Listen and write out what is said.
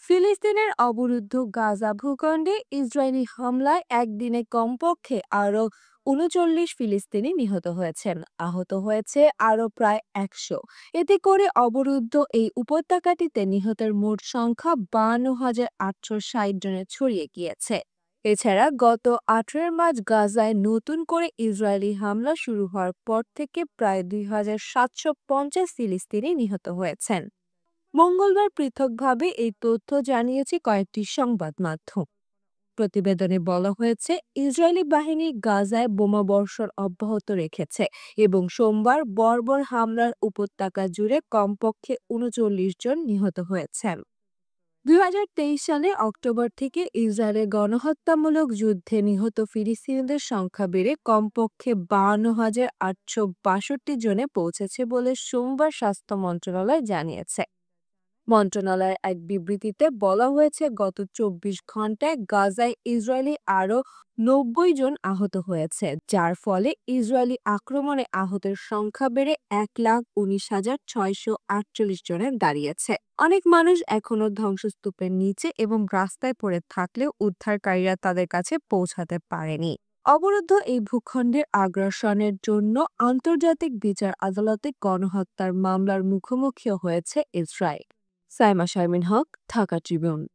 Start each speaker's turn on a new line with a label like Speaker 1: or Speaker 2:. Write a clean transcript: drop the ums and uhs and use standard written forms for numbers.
Speaker 1: ফিলিস্তিনের অবরুদ্ধ গাজা ভূখণ্ডে ইসরায়েলি হামলায় একদিনে কমপক্ষে আরও ৩৯ ফিলিস্তিনি নিহত হয়েছেন। আহত হয়েছে আরও প্রায় ১০০। এতে করে অবরুদ্ধ এই উপত্যকাটিতে নিহতের মোট সংখ্যা ৫২,৮৬০ জনে ছড়িয়ে গিয়েছে। এছাড়া গত ১৮ মার্চ গাজায় নতুন করে ইসরায়েলি হামলা শুরু হওয়ার পর থেকে প্রায় ২,৭৫০ ফিলিস্তিনি নিহত হয়েছেন। মঙ্গলবার পৃথকভাবে এই তথ্য জানিয়েছে কয়েকটি সংবাদ মাধ্যম। প্রতিবেদনে বলা হয়েছে, ইসরায়েলি বাহিনী গাজায় বোমাবর্ষণ অব্যাহত রেখেছে এবং সোমবার বর্বর হামলার উপত্যকা জুড়ে কমপক্ষে ৩৯ জন নিহত হয়েছেন। ২০২৩ সালে অক্টোবর থেকে ইসরায়েলের গণহত্যামূলক যুদ্ধে নিহত ফিলিস্তিনিদের সংখ্যা বেড়ে কমপক্ষে ৫২,৮৬২ জনে পৌঁছেছে বলে সোমবার স্বাস্থ্য মন্ত্রণালয় জানিয়েছে। মন্ত্রণালয়ের এক বিবৃতিতে বলা হয়েছে, গত ২৪ ঘন্টায় গাজায় ইসরায়েলি আরও ৯০ জন আহত হয়েছে, যার ফলে ইসরায়েলি আক্রমণে আহতের সংখ্যা বেড়ে ১,১৯,৬৪৮ জনে দাঁড়িয়েছে। অনেক মানুষ এখনও ধ্বংসস্তূপের নিচে এবং রাস্তায় পড়ে থাকলেও উদ্ধারকারীরা তাদের কাছে পৌঁছাতে পারেনি। অবরুদ্ধ এই ভূখণ্ডের আগ্রাসনের জন্য আন্তর্জাতিক বিচার আদালতে গণহত্যার মামলার মুখোমুখি হয়েছে ইসরায়েল। সাইমা শারমিন হক, ঢাকা ট্রিবিউন।